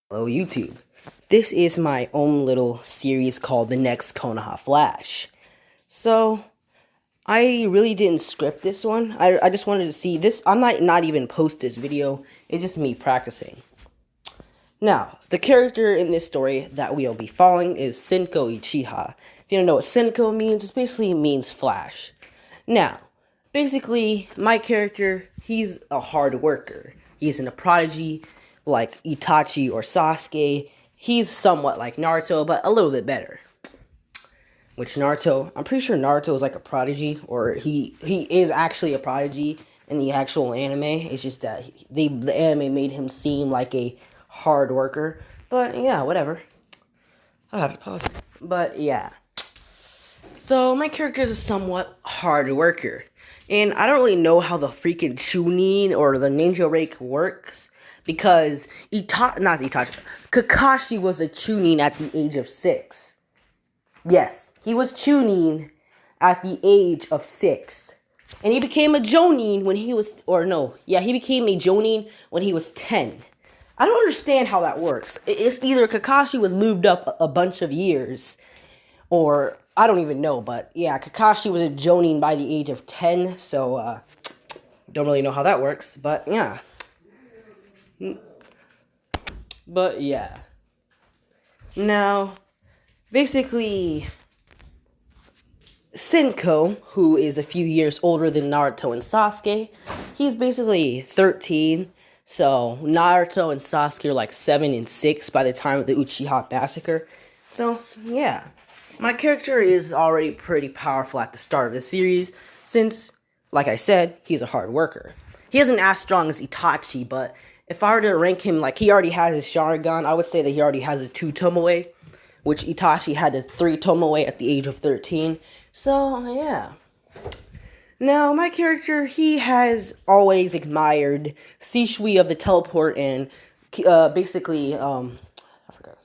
Hello YouTube. This is my own little series called The Next Konoha Flash. So, I really didn't script this one. I just wanted to see this. I might not even post this video. It's just me practicing. Now, the character in this story that we'll be following is Senko Uchiha. If you don't know what Senko means, it basically means Flash. Now, basically, my character, he's a hard worker. He isn't a prodigy like Itachi or Sasuke. He's somewhat like Naruto, but a little bit better. Which Naruto, I'm pretty sure Naruto is like a prodigy, or he is actually a prodigy in the actual anime. It's just that the anime made him seem like a hard worker. But yeah, whatever. I have to pause it. But yeah. So my character is a somewhat hard worker. And I don't really know how the freaking Chunin or the Ninja Rake works. Because Kakashi was a Chunin at the age of 6. Yes, he was Chunin at the age of 6. And he became a Jonin when he was, he became a Jonin when he was 10. I don't understand how that works. It's either Kakashi was moved up a bunch of years, or I don't even know, but yeah, Kakashi was a Jonin by the age of 10, so, don't really know how that works, but yeah. But yeah. Now, basically, Senko, who is a few years older than Naruto and Sasuke, he's basically 13. So Naruto and Sasuke are like 7 and 6 by the time of the Uchiha massacre. So yeah, my character is already pretty powerful at the start of the series, since, like I said, he's a hard worker. He isn't as strong as Itachi, but if I were to rank him, like, he already has his Sharingan, I would say that he already has a 2 Tomoe, which Itachi had a 3 Tomoe at the age of 13. So, yeah. Now, my character, he has always admired Shishui of the Teleport and,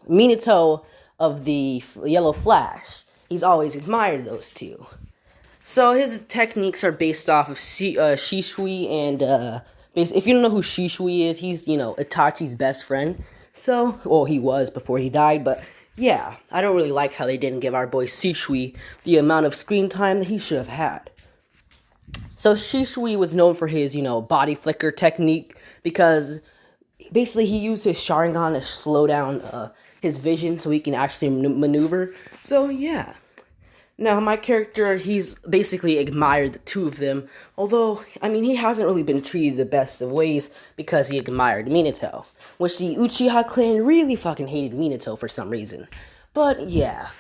Minato of the Yellow Flash. He's always admired those two. So, his techniques are based off of Shishui and, if you don't know who Shishui is, he's, Itachi's best friend. So, well, he was before he died, but yeah, I don't really like how they didn't give our boy Shishui the amount of screen time that he should have had. So Shishui was known for his, body flicker technique, because basically he used his Sharingan to slow down his vision so he can actually maneuver. So yeah. Now, my character, he's basically admired the two of them, although, he hasn't really been treated the best of ways because he admired Minato, which the Uchiha clan really fucking hated Minato for some reason. But, yeah.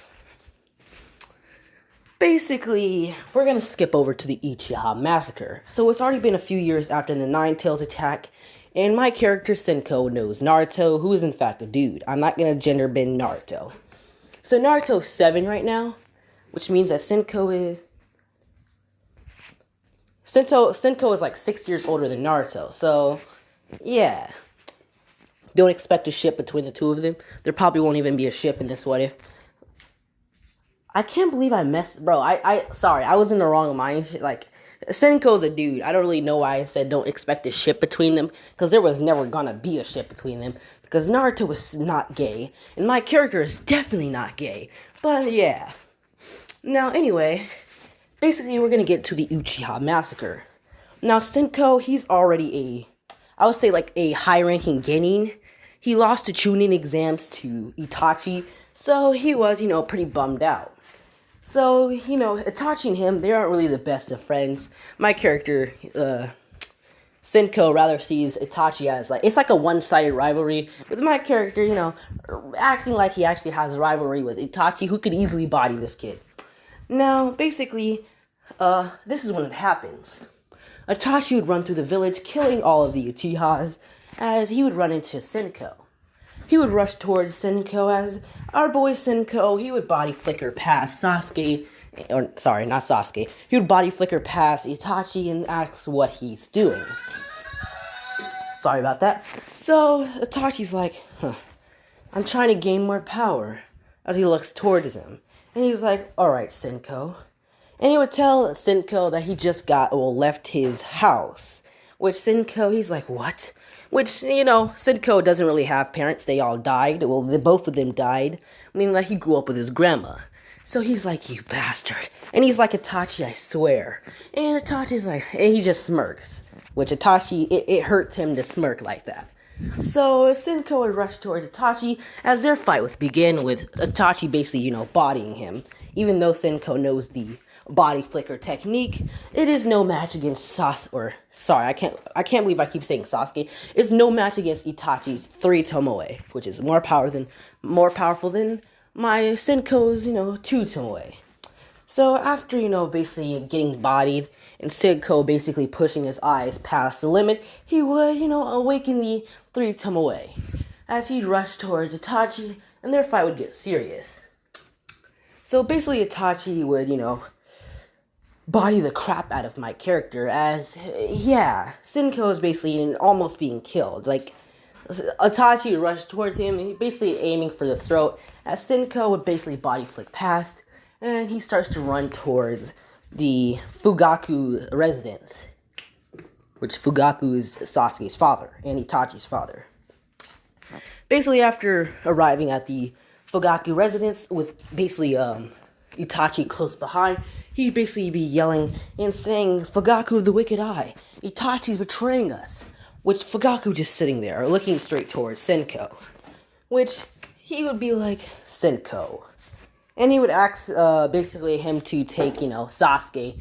Basically, we're gonna skip over to the Uchiha massacre. So, it's already been a few years after the Nine Tails attack, and my character, Senko, knows Naruto, who is in fact a dude. I'm not gonna gender bend Naruto. So, Naruto's 7 right now, which means that Senko is like 6 years older than Naruto. So, yeah. Don't expect a ship between the two of them. There probably won't even be a ship in this What If. I can't believe I messed... Bro, sorry, I was in the wrong mind. Like, Senko's a dude. I don't really know why I said don't expect a ship between them, because there was never gonna be a ship between them, because Naruto was not gay, and my character is definitely not gay. But, yeah. Now, anyway, basically, we're gonna get to the Uchiha massacre. Now, Senko, he's already I would say, like, a high-ranking genin. He lost the Chunin exams to Itachi, so he was, pretty bummed out. So, Itachi and him, they aren't really the best of friends. My character, Senko, rather sees Itachi as, like, it's like a one-sided rivalry, with my character, acting like he actually has a rivalry with Itachi, who could easily body this kid. Now, basically, this is when it happens. Itachi would run through the village, killing all of the Uchihas, as he would run into Senko. He would rush towards Senko as our boy Senko, he would body flicker past Sasuke, or, sorry, not Sasuke. He would body flicker past Itachi and ask what he's doing. Sorry about that. So, Itachi's like, I'm trying to gain more power, as he looks towards him. And he's like, alright, Senko. And he would tell Senko that he just left his house. Which Senko, he's like, what? Which, Senko doesn't really have parents. They all died. Well, both of them died. I mean, like, he grew up with his grandma. So he's like, you bastard. And he's like, Itachi, I swear. And Itachi's like, and he just smirks. Which Itachi, it hurts him to smirk like that. So Senko would rush towards Itachi as their fight would begin with Itachi basically, bodying him. Even though Senko knows the body flicker technique, it is no match against I can't believe I keep saying Sasuke. It's no match against Itachi's 3 Tomoe, which is more powerful than my Senko's, 2 Tomoe. So after, basically getting bodied and Senko basically pushing his eyes past the limit, he would, awaken the 3 Tomoe as he'd rush towards Itachi and their fight would get serious. So basically Itachi would, body the crap out of my character as, Senko is basically almost being killed. Like, Itachi would rush towards him, basically aiming for the throat, as Senko would basically body flick past, and he starts to run towards the Fugaku residence, which Fugaku is Sasuke's father, and Itachi's father. Basically, after arriving at the Fugaku residence with basically Itachi close behind, he'd basically be yelling and saying, Fugaku the Wicked Eye, Itachi's betraying us. Which Fugaku just sitting there, looking straight towards Senko. Which he would be like, Senko. And he would ask basically him to take, Sasuke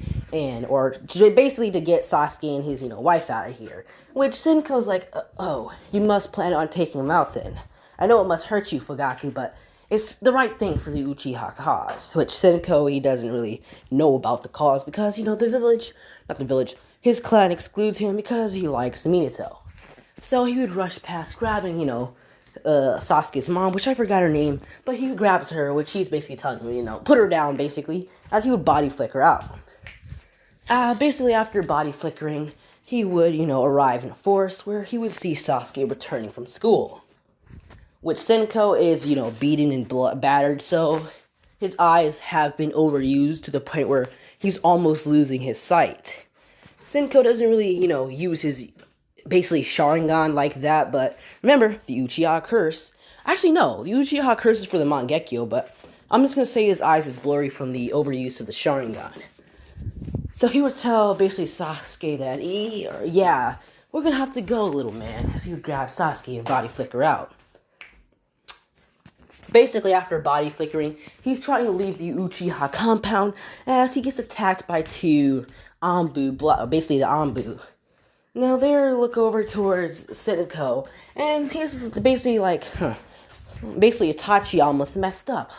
or basically to get Sasuke and his, wife out of here. Which Senko's like, oh, you must plan on taking him out then. I know it must hurt you, Fugaku, but it's the right thing for the Uchiha cause. Which Senko, he doesn't really know about the cause because, his clan excludes him because he likes Minato. So he would rush past grabbing, Sasuke's mom, which I forgot her name, but he grabs her, which he's basically telling him, put her down, basically, as he would body flick her out. Basically, after body flickering, he would, arrive in a forest where he would see Sasuke returning from school. Which Senko is, beaten and battered, so his eyes have been overused to the point where he's almost losing his sight. Senko doesn't really, use his basically Sharingan like that, but remember, the Uchiha Curse. Actually, no, the Uchiha Curse is for the Mangekyo, but I'm just going to say his eyes is blurry from the overuse of the Sharingan. So he would tell basically Sasuke that, we're going to have to go, little man, as he would grab Sasuke and body flicker out. Basically, after body flickering, he's trying to leave the Uchiha compound as he gets attacked by 2 Anbu, basically the Anbu. Now they look over towards Senko, and he's basically like, basically Itachi almost messed up,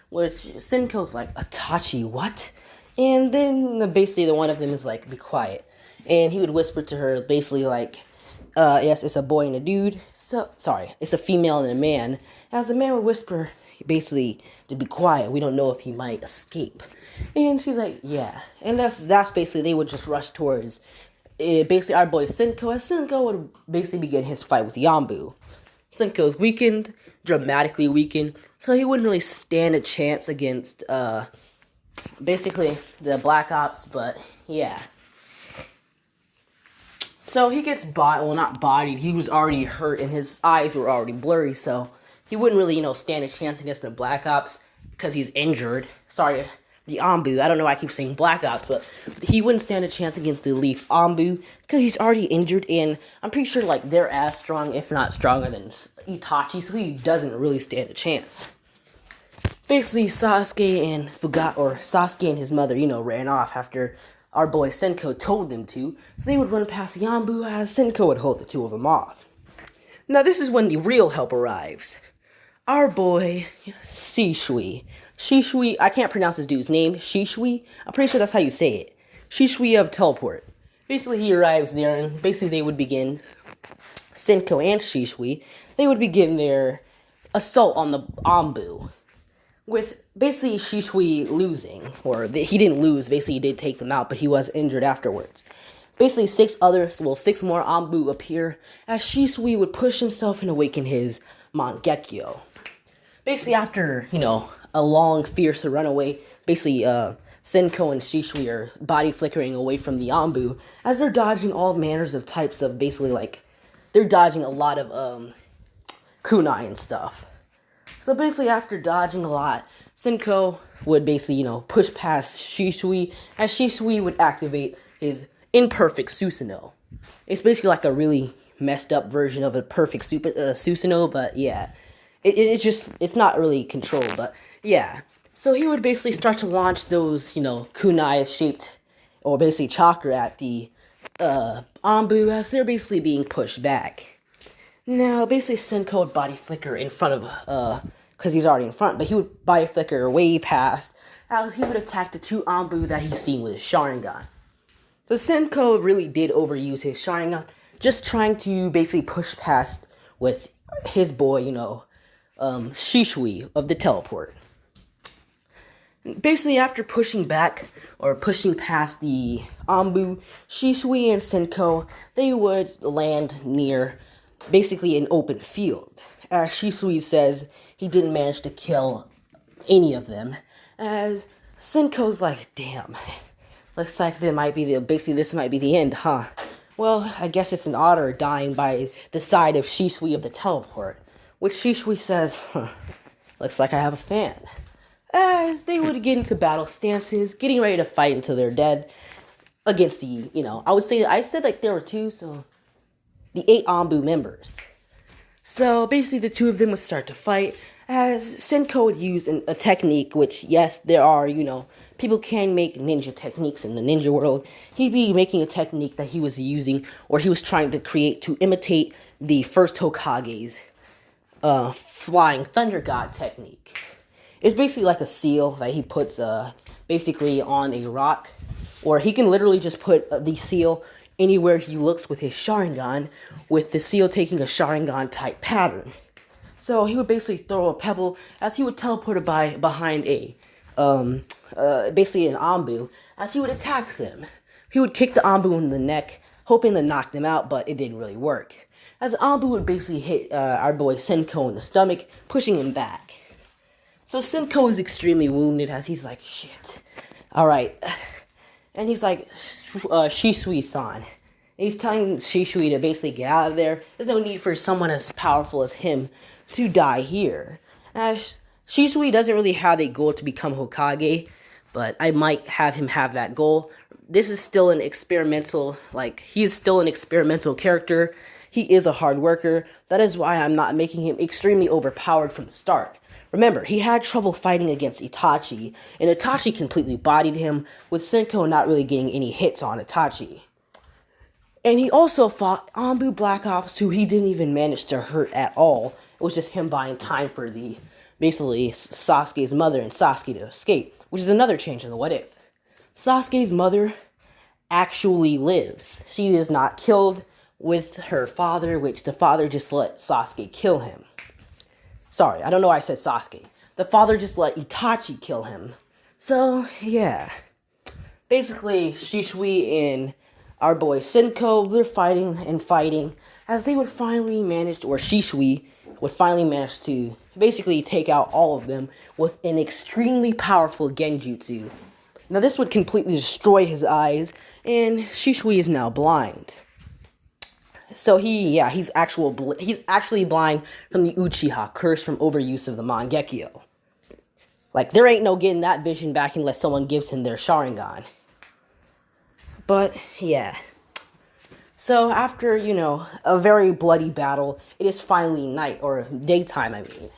Which Senko's like, Itachi, what? And then basically the one of them is like, be quiet. And he would whisper to her, basically like, yes, it's a boy and a dude. It's a female and a man. As the man would whisper, basically, to be quiet. We don't know if he might escape. And she's like, yeah. And that's basically, they would just rush towards, basically, our boy Senko. As Senko would basically begin his fight with Yambu. Senko's weakened, dramatically weakened, so he wouldn't really stand a chance against, basically, the Black Ops, but, yeah. So he gets not bodied, he was already hurt and his eyes were already blurry, so he wouldn't really, stand a chance against the Black Ops because he's injured. Sorry, the Anbu. I don't know why I keep saying Black Ops, but he wouldn't stand a chance against the Leaf Anbu because he's already injured, and I'm pretty sure, they're as strong, if not stronger than Itachi, so he doesn't really stand a chance. Basically, Sasuke and his mother, ran off after our boy Senko told them to, so they would run past Yambu as Senko would hold the 2 of them off. Now this is when the real help arrives. Our boy Shishui. I can't pronounce this dude's name. Shishui? I'm pretty sure that's how you say it. Shishui of Teleport. Basically, he arrives there, and basically they would begin, Senko and Shishui, they would begin their assault on the Anbu. With basically Shishui losing, he didn't lose, basically he did take them out, but he was injured afterwards. Basically 6 more Anbu appear, as Shishui would push himself and awaken his Mangekyo. Basically after, a long, fierce runaway, basically Senko and Shishui are body flickering away from the Anbu, as they're dodging all manners of types of basically they're dodging a lot of kunai and stuff. So basically, after dodging a lot, Senko would basically, push past Shisui, as Shisui would activate his imperfect Susanoo. It's basically like a really messed up version of a perfect Susanoo, but yeah. It's not really controlled, but yeah. So he would basically start to launch those, kunai-shaped, or basically chakra at the Anbu as they're basically being pushed back. Now, basically, Senko would body flicker in front of, because he's already in front, but he would body flicker way past, as he would attack the two Anbu that he's seen with his Sharingan. So Senko really did overuse his Sharingan, just trying to basically push past with his boy, Shisui of the teleport. Basically, after pushing back, or pushing past the Anbu, Shisui and Senko, they would land near basically an open field. As Shisui says, he didn't manage to kill any of them, as Senko's like, damn, looks like this might be the end, huh? Well, I guess it's an otter dying by the side of Shisui of the teleport, which Shisui says, looks like I have a fan. As they would get into battle stances, getting ready to fight until they're dead against the, I said like there were two, so the 8 Anbu members. So basically the two of them would start to fight, as Senko would use a technique, which yes, there are, people can make ninja techniques in the ninja world. He'd be making a technique that he was using, or he was trying to create to imitate the first Hokage's flying thunder god technique. It's basically like a seal that he puts basically on a rock, or he can literally just put the seal anywhere he looks with his Sharingan, with the seal taking a Sharingan type pattern. So he would basically throw a pebble as he would teleport behind a basically an Anbu, as he would attack them. He would kick the Anbu in the neck, hoping to knock them out, but it didn't really work, as Anbu would basically hit our boy Senko in the stomach, pushing him back. So Senko is extremely wounded, as he's like, shit. Alright. And he's like, Shisui-san. And he's telling Shisui to basically get out of there. There's no need for someone as powerful as him to die here. Shisui doesn't really have a goal to become Hokage, but I might have him have that goal. This is still an experimental, he's still an experimental character. He is a hard worker. That is why I'm not making him extremely overpowered from the start. Remember, he had trouble fighting against Itachi, and Itachi completely bodied him, with Senko not really getting any hits on Itachi. And he also fought Anbu Black Ops, who he didn't even manage to hurt at all. It was just him buying time for basically Sasuke's mother and Sasuke to escape, which is another change in the what if. Sasuke's mother actually lives. She is not killed with her father, which the father just let Sasuke kill him. Sorry, I don't know why I said Sasuke. The father just let Itachi kill him. So, yeah. Basically, Shisui and our boy Senko, they're fighting, as they would finally manage, or Shisui would finally manage to basically take out all of them with an extremely powerful genjutsu. Now, this would completely destroy his eyes, and Shisui is now blind. So he's actually blind from the Uchiha, curse from overuse of the Mangekyo. There ain't no getting that vision back unless someone gives him their Sharingan. But, yeah. So, after, a very bloody battle, it is finally night, or daytime, I mean.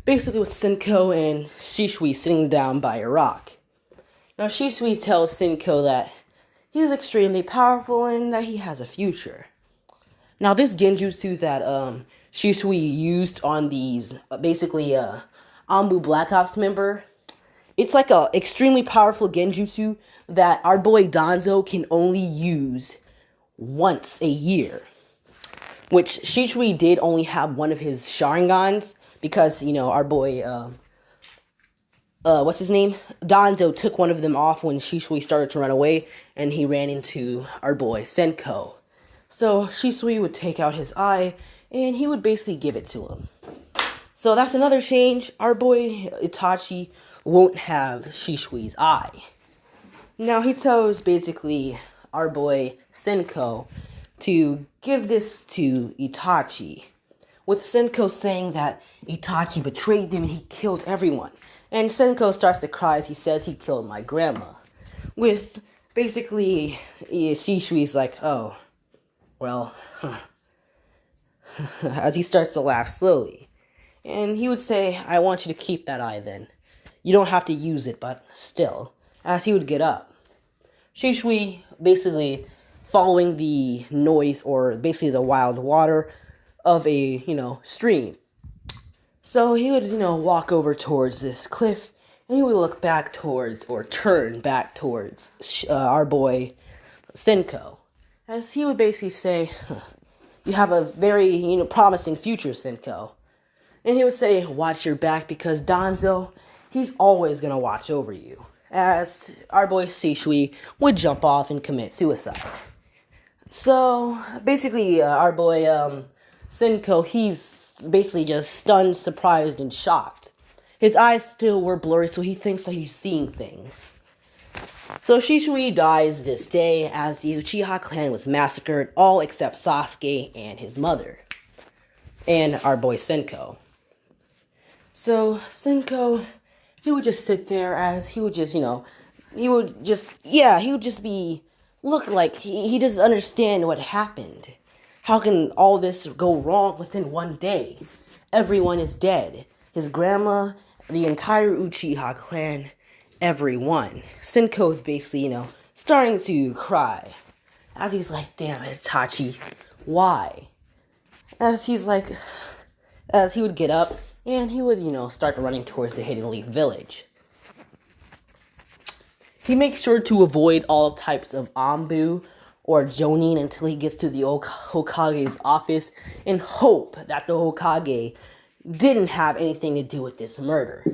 Basically with Senko and Shisui sitting down by a rock. Now, Shisui tells Senko that he is extremely powerful and that he has a future. Now, this genjutsu that Shisui used on these, Anbu Black Ops member, it's like a extremely powerful genjutsu that our boy Danzo can only use once a year. Which Shisui did only have one of his Sharingans, because, our boy, what's his name? Danzo took one of them off when Shisui started to run away, and he ran into our boy Senko. So Shisui would take out his eye, and he would basically give it to him. So that's another change. Our boy Itachi won't have Shisui's eye. Now he tells basically our boy Senko to give this to Itachi, with Senko saying that Itachi betrayed them and he killed everyone. And Senko starts to cry as he says he killed my grandma. With basically, Shishui's like, oh, well, as he starts to laugh slowly. And he would say, I want you to keep that eye then. You don't have to use it, but still. As he would get up, Shishui basically following the noise or basically the wild water of a, stream. So he would, walk over towards this cliff and he would look back towards or turn back towards our boy Senko. As he would basically say, you have a very, promising future, Senko. And he would say, watch your back because Danzo, he's always going to watch over you. As our boy Shishui would jump off and commit suicide. So, basically, our boy Senko, he's basically just stunned, surprised, and shocked. His eyes still were blurry, so he thinks that he's seeing things. So Shishui dies this day as the Uchiha clan was massacred, all except Sasuke and his mother. And our boy Senko. So Senko, he would just sit there as he would just, he would just be, look like he doesn't understand what happened. How can all this go wrong within one day? Everyone is dead. His grandma, the entire Uchiha clan, everyone. Senko is basically, starting to cry. As he's like, damn it, Itachi, why? As he would get up, and he would, start running towards the Hidden Leaf Village. He makes sure to avoid all types of Anbu or Jonin until he gets to the Hokage's office and hope that the Hokage didn't have anything to do with this murder.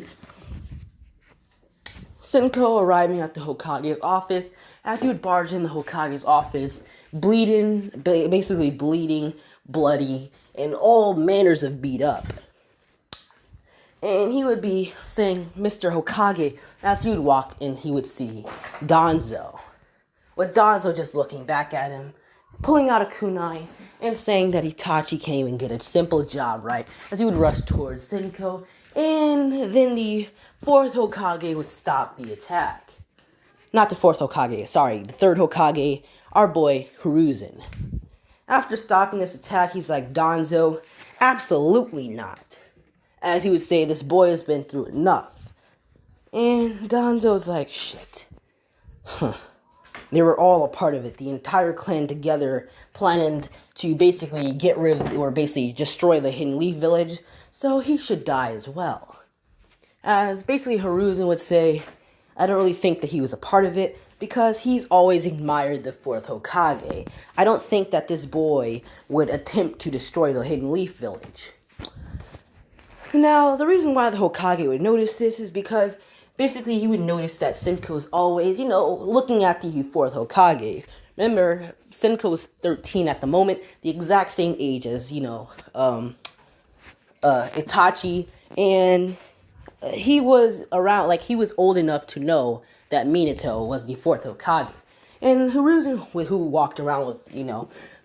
Senko arriving at the Hokage's office, as he would barge in the Hokage's office, basically bleeding, bloody, and all manners of beat up. And he would be saying, Mr. Hokage, as he would walk in, he would see Danzo. With Danzo just looking back at him, pulling out a kunai, and saying that Itachi can't even get a simple job right, as he would rush towards Senko, and then the fourth Hokage would stop the attack. Not the fourth Hokage, sorry, the third Hokage, our boy Hiruzen. After stopping this attack, he's like, Danzo, absolutely not. As he would say, this boy has been through enough. And Danzo's like, shit. They were all a part of it. The entire clan together planned to basically get rid of, or basically destroy the Hidden Leaf Village. So he should die as well. As basically Hiruzen would say, I don't really think that he was a part of it, because he's always admired the fourth Hokage. I don't think that this boy would attempt to destroy the Hidden Leaf Village. Now, the reason why the Hokage would notice this is because basically he would notice that Senko's always, looking at the fourth Hokage. Remember, Senko's 13 at the moment, the exact same age as, Itachi, and he was around, he was old enough to know that Minato was the fourth Hokage. And Hiruzen, who walked around with,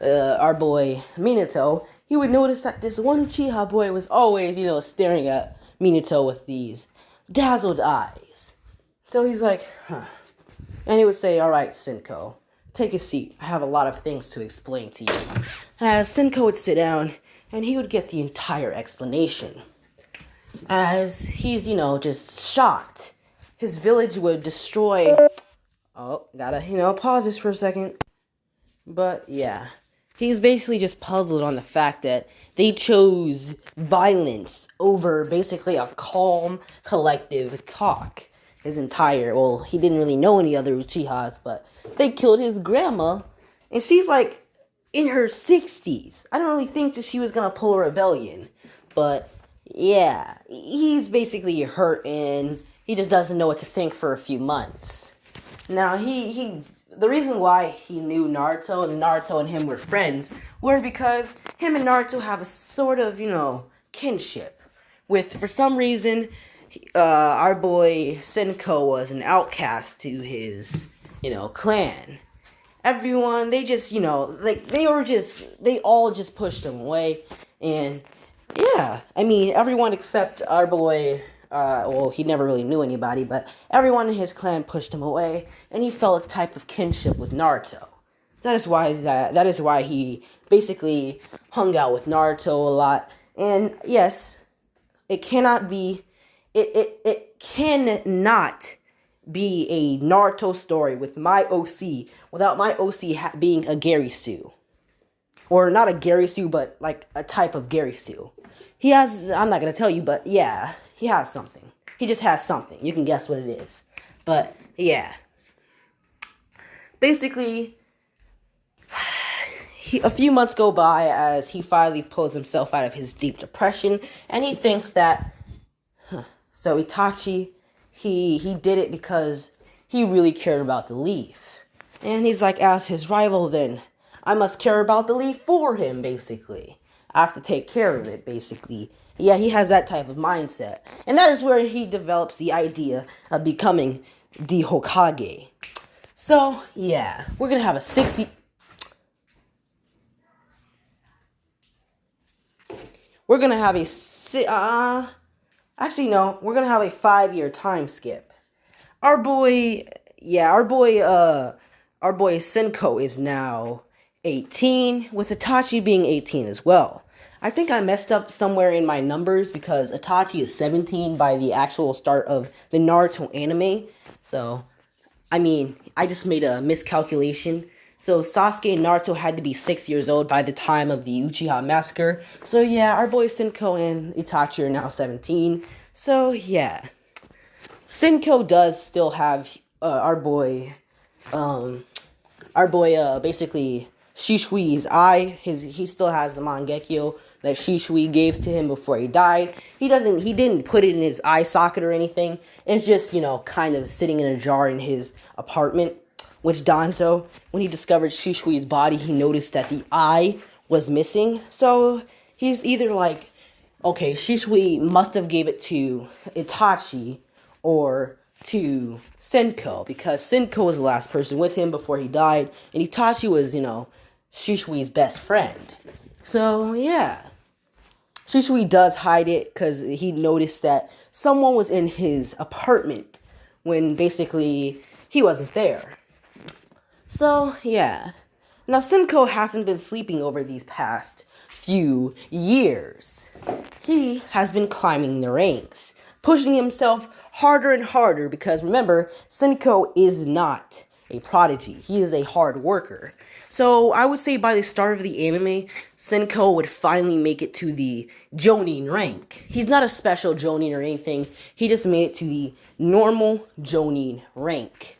our boy Minato, he would notice that this one Uchiha boy was always, staring at Minato with these dazzled eyes. So he's like, huh. And he would say, alright, Senko, take a seat. I have a lot of things to explain to you. As Senko would sit down, and he would get the entire explanation. As he's, just shocked. His village would destroy... Oh, gotta, pause this for a second. But, yeah. He's basically just puzzled on the fact that they chose violence over basically a calm, collective talk. He didn't really know any other Uchihas, but they killed his grandma, and she's in her 60s. I don't really think that she was gonna pull a rebellion, but yeah, he's basically hurt and he just doesn't know what to think for a few months. Now, the reason why he knew Naruto and Naruto and him were friends were because him and Naruto have a sort of, kinship. For some reason, our boy Senko was an outcast to his, clan. everyone, they just, like, they all just pushed him away. And yeah, I mean, everyone except our boy, well, he never really knew anybody, but everyone in his clan pushed him away, and he felt a type of kinship with Naruto. That is why he basically hung out with Naruto a lot. And yes, it cannot be, it cannot be a Naruto story with my OC without my OC being a Gary Sue. Or not a Gary Sue, but like a type of Gary Sue. He has, I'm not going to tell you, but yeah, he has something. He just has something. You can guess what it is. But yeah. Basically, a few months go by as he finally pulls himself out of his deep depression, and he thinks that, so Itachi, he did it because he really cared about the leaf. And he's like, as his rival, then I must care about the leaf for him, basically. I have to take care of it, basically. Yeah, he has that type of mindset. And that is where he develops the idea of becoming the Hokage. So, yeah, we're gonna have a 60... We're gonna have a... Actually, no, we're gonna have a 5-year time skip. Our boy Senko is now 18, with Itachi being 18 as well. I think I messed up somewhere in my numbers because Itachi is 17 by the actual start of the Naruto anime. So, I mean, I just made a miscalculation. So Sasuke and Naruto had to be 6 years old by the time of the Uchiha Massacre. So yeah, our boy Senko and Itachi are now 17. So yeah. Senko does still have basically Shishui's eye. He still has the Mangekyo that Shishui gave to him before he died. He didn't put it in his eye socket or anything. It's just, kind of sitting in a jar in his apartment. Which Danzo, when he discovered Shishui's body, he noticed that the eye was missing. So he's either like, okay, Shishui must have gave it to Itachi or to Senko, because Senko was the last person with him before he died, and Itachi was, Shishui's best friend. So, yeah. Shishui does hide it because he noticed that someone was in his apartment when basically he wasn't there. So, yeah. Now, Senko hasn't been sleeping over these past few years. He has been climbing the ranks, pushing himself harder and harder because, remember, Senko is not a prodigy. He is a hard worker. So, I would say by the start of the anime, Senko would finally make it to the Jonin rank. He's not a special Jonin or anything. He just made it to the normal Jonin rank.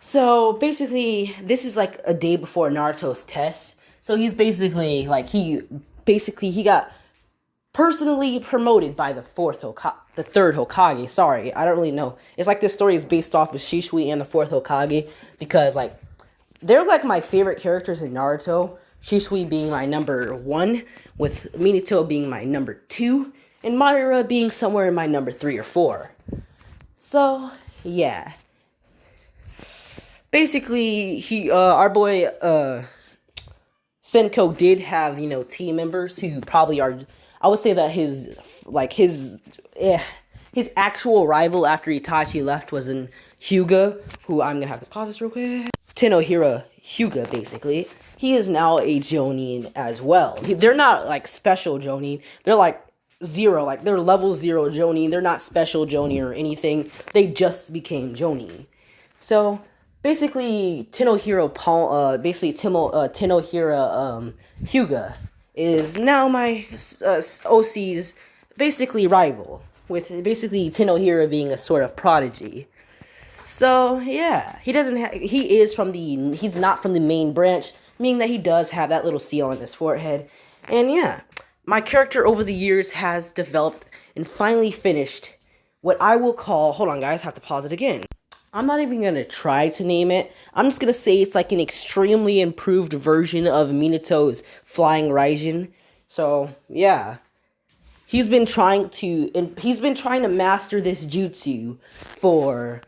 So, basically, this is like a day before Naruto's test. So, he's basically, he got personally promoted by the third Hokage. Sorry, I don't really know. It's like this story is based off of Shishui and the fourth Hokage. Because, they're like my favorite characters in Naruto. Shishui being my number 1, with Minato being my number 2, and Madara being somewhere in my number 3 or 4. So, yeah. Basically, our boy, Senko did have, team members who probably are, I would say that his actual rival after Itachi left was in Hyuga, who I'm gonna have to pause this real quick. Tenohira Hyuga, basically. He is now a Jonin as well. They're not, special Jonin. They're, 0. They're level 0 Jonin. They're not special Jonin or anything. They just became Jonin. So, basically, Tenohira Hyuga is now my OC's basically rival, with basically Tenohira being a sort of prodigy. So, yeah, he's not from the main branch, meaning that he does have that little seal on his forehead. And yeah, my character over the years has developed and finally finished what I will call, hold on guys, I have to pause it again. I'm not even going to try to name it. I'm just going to say it's like an extremely improved version of Minato's Flying Raijin. So, yeah. He's been trying to master this jutsu for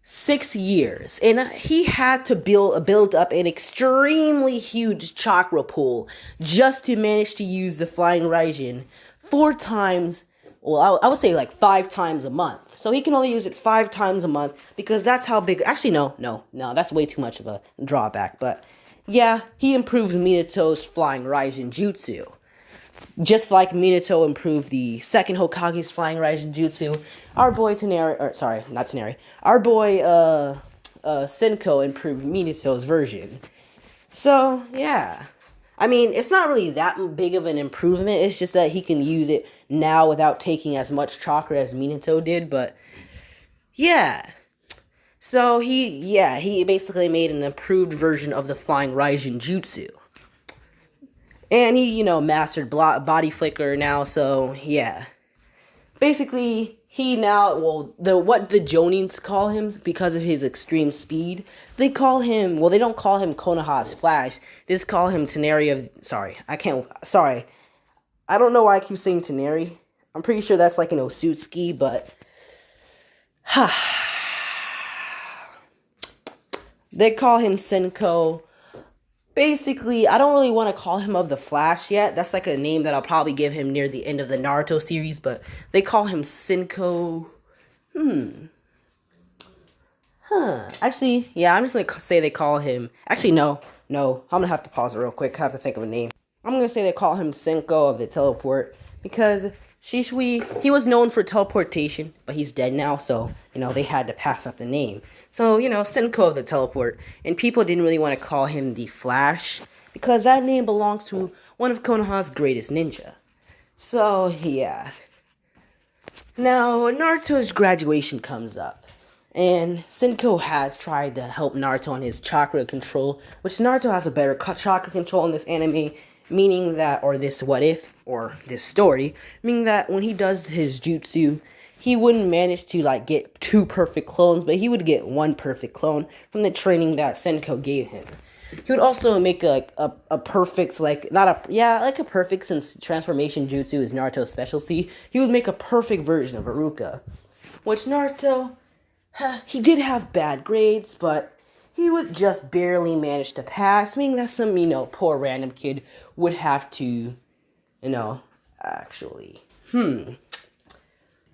6 years, and he had to build up an extremely huge chakra pool just to manage to use the flying Raijin 4 times. Well, I would say like 5 times a month. So he can only use it 5 times a month because that's how big. Actually, no, that's way too much of a drawback. But yeah, he improves Minato's flying Raijin jutsu. Just like Minato improved the second Hokage's flying Raijin jutsu, our boy not Taneri, our boy Senko improved Minato's version. So yeah, I mean it's not really that big of an improvement. It's just that he can use it now without taking as much chakra as Minato did. But yeah, so he basically made an improved version of the flying Raijin jutsu. And he, mastered body flicker now, so yeah. Basically, he now, what the Jonins call him, because of his extreme speed, they call him, they don't call him Konoha's Flash, they just call him Tenari of, I don't know why I keep saying Tenari. I'm pretty sure that's like an Otsutsuki, but, they call him Senko. Basically, I don't really want to call him of the Flash yet. That's like a name that I'll probably give him near the end of the Naruto series, but they call him Senko. Actually, yeah, I'm just going to say they call him... Actually, no. I'm going to have to pause it real quick. I have to think of a name. I'm going to say they call him Senko of the Teleport, because he was known for teleportation, but he's dead now, so, they had to pass up the name. So, Senko of the Teleport, and people didn't really want to call him the Flash, because that name belongs to one of Konoha's greatest ninja. So, yeah. Now, Naruto's graduation comes up, and Senko has tried to help Naruto on his chakra control, which Naruto has a better chakra control in this anime, meaning that, or this what if, or this story, meaning that when he does his jutsu, he wouldn't manage to, get 2 perfect clones, but he would get 1 perfect clone from the training that Senko gave him. He would also make, a perfect, a perfect, since transformation jutsu is Naruto's specialty, he would make a perfect version of Iruka. Which Naruto, he did have bad grades, but he would just barely manage to pass, meaning that some, poor random kid would have to,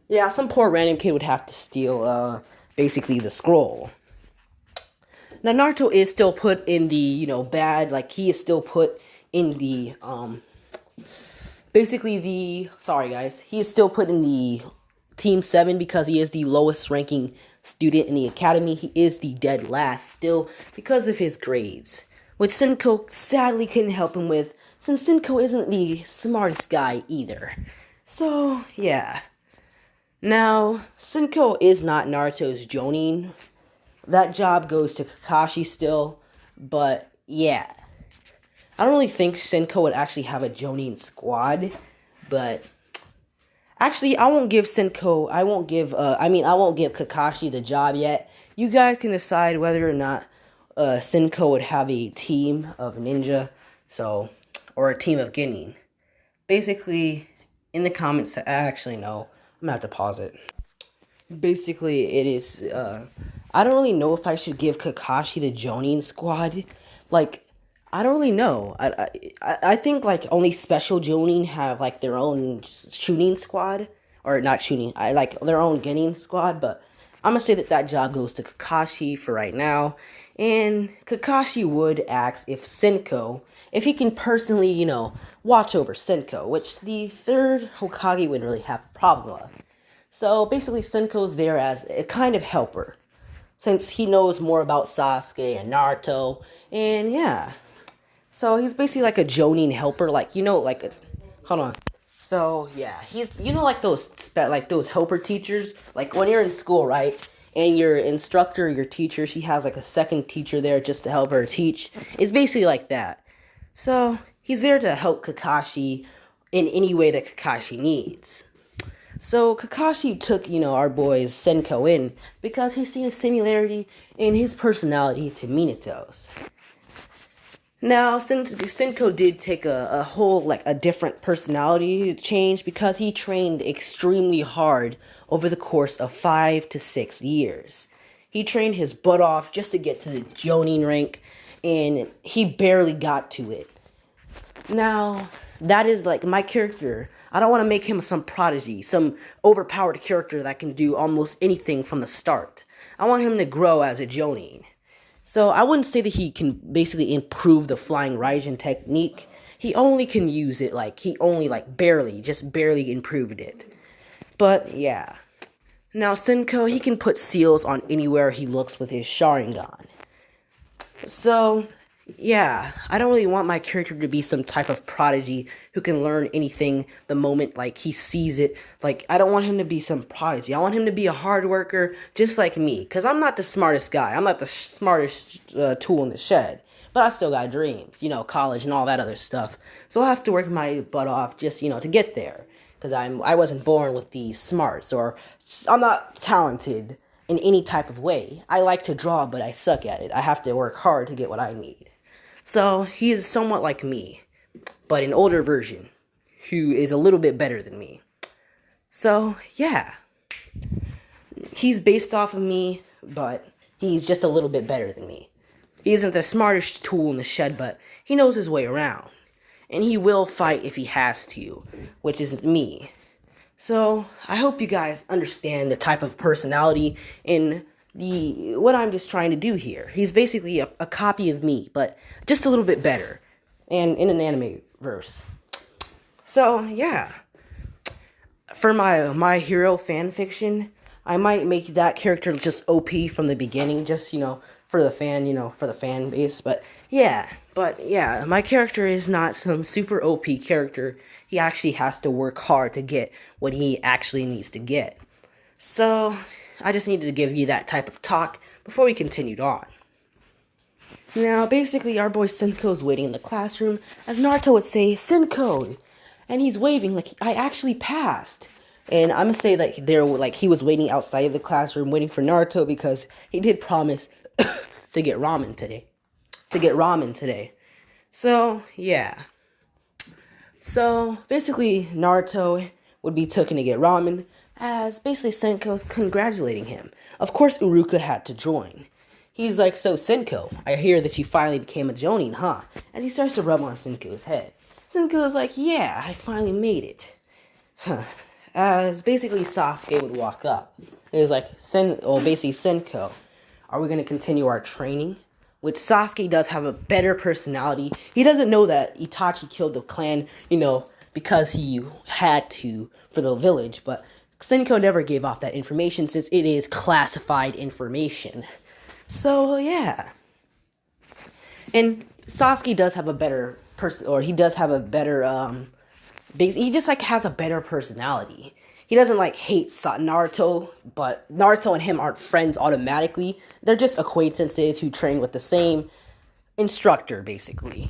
yeah, some poor random kid would have to steal, basically the scroll. Now, Naruto is still put in the, he is still put in the, he is still put in the Team 7 because he is the lowest ranking student in the academy. He is the dead last still because of his grades, which Senko sadly couldn't help him with, since Senko isn't the smartest guy either. So, yeah. Now, Senko is not Naruto's Jonin. That job goes to Kakashi still, but yeah. I don't really think Senko would actually have a Jonin squad, but actually, I won't give Kakashi the job yet. You guys can decide whether or not Senko would have a team of ninja, or a team of Genin. Basically, in the comments, actually, no. I'm gonna have to pause it. Basically, it is, I don't really know if I should give Kakashi the Jonin squad. I don't really know. I think, only special Jonin have, their own shooting squad. Or, not shooting, their own Genin squad, but I'm gonna say that job goes to Kakashi for right now. And Kakashi would ask if he can personally, watch over Senko, which the third Hokage wouldn't really have a problem with. So, basically, Senko's there as a kind of helper, since he knows more about Sasuke and Naruto, and yeah. So, he's basically like a Jonin helper, hold on. So, yeah, he's, those helper teachers, when you're in school, right, and your instructor, your teacher, she has, a second teacher there just to help her teach. It's basically like that. So, he's there to help Kakashi in any way that Kakashi needs. So, Kakashi took, our boy's Senko in because he's seen a similarity in his personality to Minato's. Now, Senko did take a whole, a different personality change because he trained extremely hard over the course of 5 to 6 years. He trained his butt off just to get to the Jonin rank, and he barely got to it. Now, that is like my character. I don't want to make him some prodigy, some overpowered character that can do almost anything from the start. I want him to grow as a Jonin. So I wouldn't say that he can basically improve the flying Raijin technique. He only can use it he only just barely improved it. But yeah. Now Senko, he can put seals on anywhere he looks with his Sharingan. So, yeah, I don't really want my character to be some type of prodigy who can learn anything the moment, he sees it. I don't want him to be some prodigy. I want him to be a hard worker just like me. Because I'm not the smartest guy. I'm not the smartest tool in the shed. But I still got dreams, college and all that other stuff. So I have to work my butt off just, to get there. Because I wasn't born with these smarts, or I'm not talented in any type of way. I like to draw, but I suck at it. I have to work hard to get what I need. So he is somewhat like me, but an older version, who is a little bit better than me. So yeah, he's based off of me, but he's just a little bit better than me. He isn't the smartest tool in the shed, but he knows his way around. And he will fight if he has to, which is me. So, I hope you guys understand the type of personality in what I'm just trying to do here. He's basically a copy of me, but just a little bit better. And in an anime verse. So, yeah. For my hero fan fiction, I might make that character just OP from the beginning, just, for the fan base. But yeah, my character is not some super OP character. He actually has to work hard to get what he actually needs to get. So, I just needed to give you that type of talk before we continued on. Now, basically, our boy Senko's waiting in the classroom, as Naruto would say, Senko! And he's waving like I actually passed. And I'm gonna say he was waiting outside of the classroom waiting for Naruto because he did promise to get ramen today. So, yeah. So, basically, Naruto would be taken to get ramen, as basically Senko's congratulating him. Of course, Uruka had to join. He's like, so Senko, I hear that you finally became a Jonin, huh? As he starts to rub on Senko's head. Senko's like, yeah, I finally made it. Huh. As basically Sasuke would walk up. It was like, Senko, are we going to continue our training? Which Sasuke does have a better personality. He doesn't know that Itachi killed the clan, because he had to for the village. But Senko never gave off that information since it is classified information. So, yeah. And Sasuke does have a better he just has a better personality. He doesn't hate Naruto, but Naruto and him aren't friends automatically. They're just acquaintances who train with the same instructor, basically.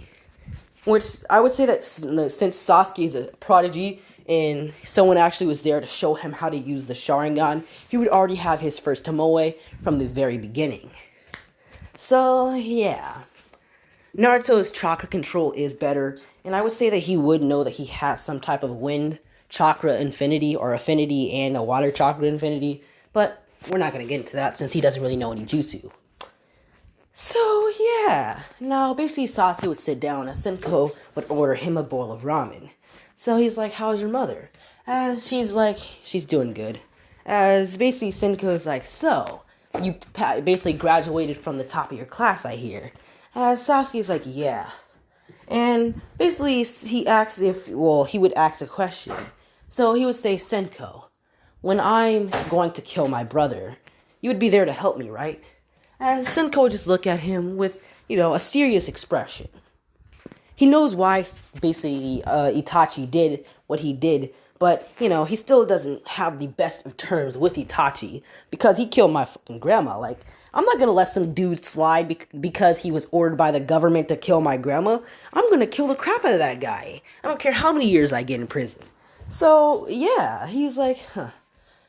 Which I would say that since Sasuke is a prodigy and someone actually was there to show him how to use the Sharingan, he would already have his first Tomoe from the very beginning. So, yeah. Naruto's chakra control is better, and I would say that he would know that he has some type of wind chakra infinity or affinity and a water chakra infinity, but we're not going to get into that since he doesn't really know any jutsu. So, yeah. Now, basically, Sasuke would sit down and Senko would order him a bowl of ramen. So he's like, how's your mother? As she's like, she's doing good. As basically Senko's like, so, you basically graduated from the top of your class, I hear. As Sasuke's like, yeah. And basically, he would ask a question. So he would say, Senko, when I'm going to kill my brother, you would be there to help me, right? And Senko would just look at him with, a serious expression. He knows why, basically, Itachi did what he did, but, he still doesn't have the best of terms with Itachi, because he killed my fucking grandma. I'm not gonna let some dude slide because he was ordered by the government to kill my grandma. I'm gonna kill the crap out of that guy. I don't care how many years I get in prison. So, yeah, he's like,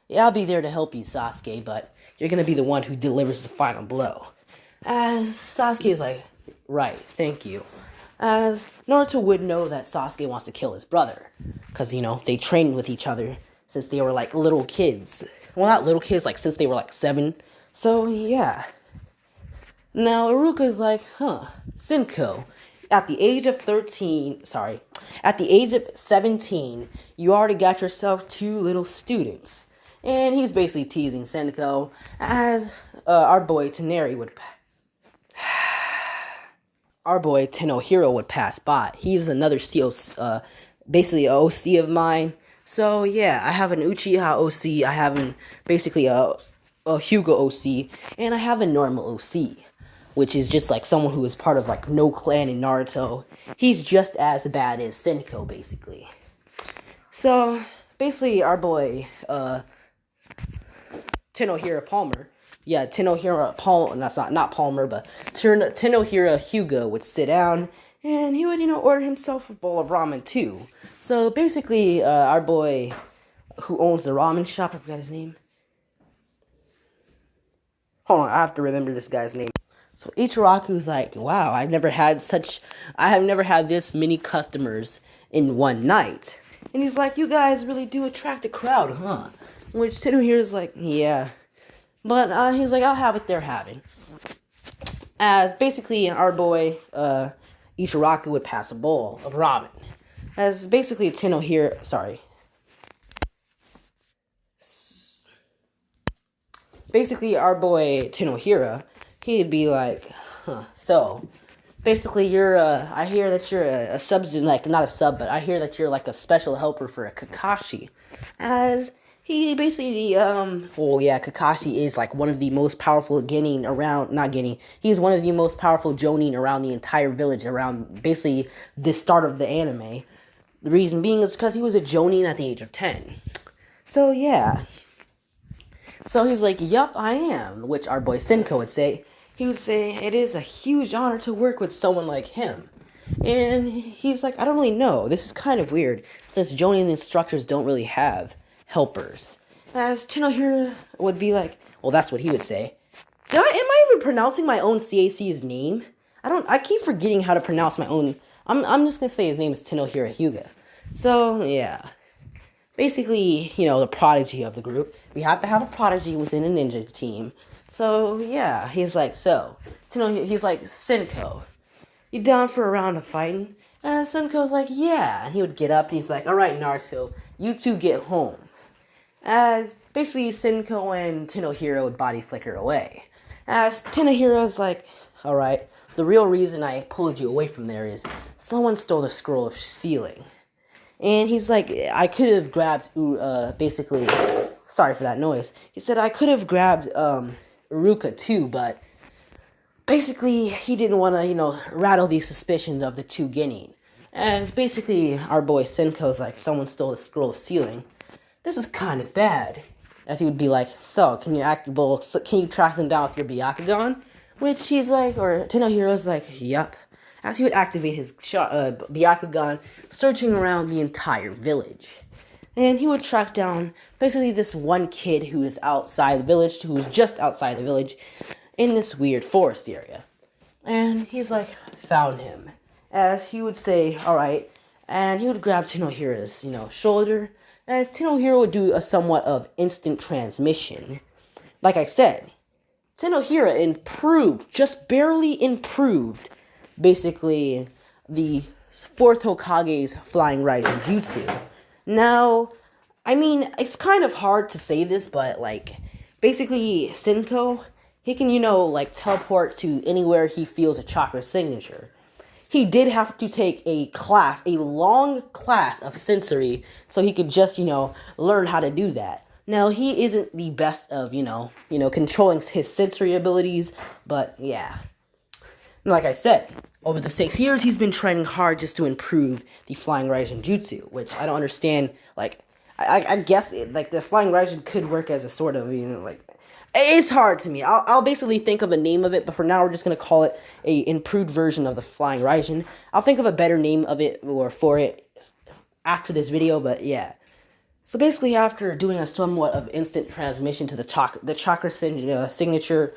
yeah, I'll be there to help you, Sasuke, but you're gonna be the one who delivers the final blow. As Sasuke is like, right, thank you. As Naruto would know that Sasuke wants to kill his brother. Because, they trained with each other since they were, little kids. Well, not little kids, since they were, 7. So yeah. Now Iruka's like, Senko, at the age of 13, sorry, at the age of 17, you already got yourself two little students. And he's basically teasing Senko as our boy Tenohiro would pass by. He's another basically a OC of mine. So yeah, I have an Uchiha OC, I have basically a Hyuga OC, and I have a normal OC, which is just like someone who is part of like no clan in Naruto. He's just as bad as Senko, basically. So basically, our boy Tenohiro Palmer. Yeah, Tenohiro Palmer. That's not Palmer, but Tenohiro Hyuga would sit down and he would, order himself a bowl of ramen too. So basically, our boy who owns the ramen shop, I forgot his name. Hold on, I have to remember this guy's name. So Ichiraku's like, wow, I have never had this many customers in one night. And he's like, you guys really do attract a crowd, huh? Which Tenohiro's like, yeah. But he's like, I'll have what they're having. As basically our boy Ichiraku would pass a bowl of ramen. As basically basically our boy Tenohiro, he'd be like, so basically I hear that you're a substitute, like not a sub, but I hear that you're like a special helper for a Kakashi. As he basically, Kakashi is like one of the most powerful he's one of the most powerful jonin around the entire village, around basically the start of the anime. The reason being is because he was a jonin at the age of 10. So yeah. So he's like, yup, I am, which our boy Senko would say. He would say, it is a huge honor to work with someone like him. And he's like, I don't really know. This is kind of weird, since jonin instructors don't really have helpers. As Tenohiro would be like, well, that's what he would say. Am I even pronouncing my own CAC's name? I keep forgetting how to pronounce my own. I'm just gonna say his name is Tenohiro Hyuga. So, yeah. Basically, the prodigy of the group. We have to have a prodigy within a ninja team. So, yeah, he's like, he's like, Senko, you down for a round of fighting? And Senko's like, yeah. And he would get up and he's like, alright, Naruto, you two get home. As basically Senko and Tenohiro would body flicker away. As Tenohiro's like, alright, the real reason I pulled you away from there is someone stole the scroll of sealing. And he's like, I could have grabbed, basically, sorry for that noise. He said, I could have grabbed, Iruka too, but basically, he didn't want to, rattle these suspicions of the two Genin. As basically, our boy Senko's like, someone stole the scroll of sealing. This is kind of bad. As he would be like, so, can you track them down with your Byakugan? Which he's like, or Tenohiro's like, yup. As he would activate his Byakugan, searching around the entire village. And he would track down basically this one kid who is outside the village, who is just outside the village, in this weird forest area. And he's like, found him. As he would say, alright, and he would grab Tenohiro's, shoulder, as Tenohiro would do a somewhat of instant transmission. Like I said, Tenohiro improved, just barely improved, basically, the 4th Hokage's Flying Raijin Jutsu. Now, I mean, it's kind of hard to say this, but, basically, Senko, he can, teleport to anywhere he feels a chakra signature. He did have to take a long class of sensory, so he could just, learn how to do that. Now, he isn't the best of, controlling his sensory abilities, but, yeah. Like I said, over the 6 years, he's been training hard just to improve the Flying Raijin Jutsu, which I don't understand. I guess, the Flying Raijin could work as a sort of, it's hard to me. I'll basically think of a name of it, but for now, we're just going to call it a improved version of the Flying Raijin. I'll think of a better name of it, or for it, after this video, but yeah. So basically, after doing a somewhat of instant transmission to the chakra signature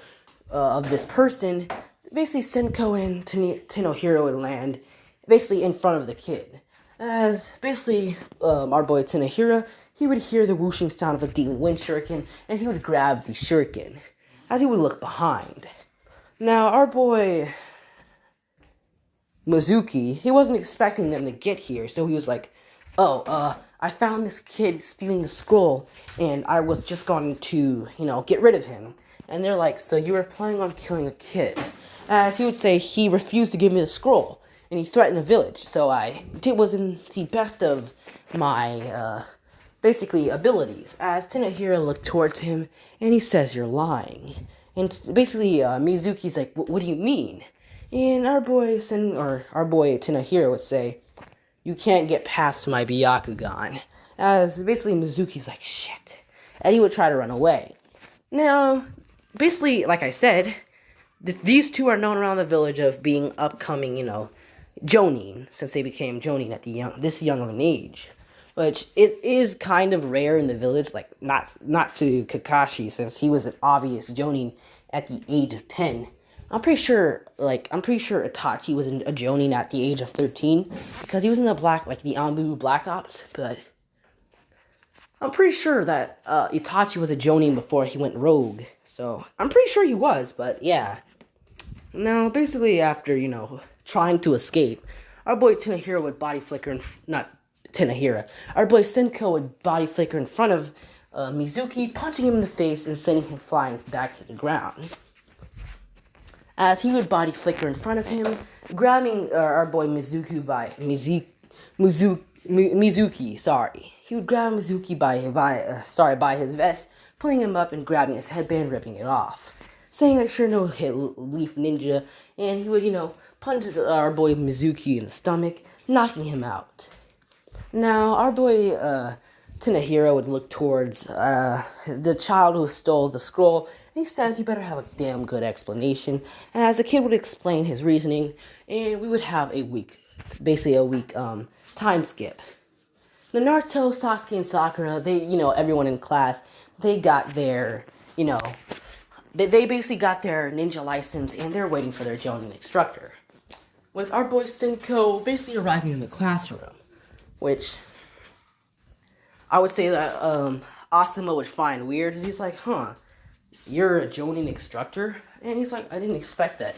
of this person, basically Senko and Tenohiro would land basically in front of the kid. As basically our boy Tenohiro, he would hear the whooshing sound of a demon wind shuriken, and he would grab the shuriken. as he would look behind. Now, our boy Mizuki, he wasn't expecting them to get here, so he was like, oh, I found this kid stealing the scroll, and I was just going to, get rid of him. And they're like, so you were planning on killing a kid? As he would say, he refused to give me the scroll, and he threatened the village, so it was in the best of my, basically, abilities. As Tenahira looked towards him, and he says, you're lying. And basically, Mizuki's like, what do you mean? And our boy Tenahira would say, you can't get past my Byakugan. As basically Mizuki's like, shit. And he would try to run away. Now, basically, like I said, these two are known around the village of being upcoming, Jonin, since they became Jonin at this young of an age. Which is kind of rare in the village, like, not to Kakashi, since he was an obvious Jonin at the age of 10. I'm pretty sure Itachi was a Jonin at the age of 13, because he was in the Anbu Black Ops, but I'm pretty sure that Itachi was a Jonin before he went rogue, so I'm pretty sure he was, but yeah. Now, basically after, trying to escape, our boy Tenahira would body flicker, not Tenahira, our boy Senko would body flicker in front of Mizuki, punching him in the face and sending him flying back to the ground. As he would body flicker in front of him, grabbing our boy Mizuki, sorry. He would grab Mizuki by his vest, pulling him up and grabbing his headband, ripping it off, saying that sure no hit Leaf Ninja, and he would, punch our boy Mizuki in the stomach, knocking him out. Now, our boy Tenahira would look towards the child who stole the scroll, and he says, you better have a damn good explanation. And as the kid would explain his reasoning, and we would have a week time skip. The Naruto, Sasuke, and Sakura, they, everyone in class, they got their, they basically got their ninja license, and they're waiting for their Jonin instructor. With our boy Senko basically arriving in the classroom, which I would say that Asuma would find weird, because he's like, you're a Jonin instructor? And he's like, I didn't expect that.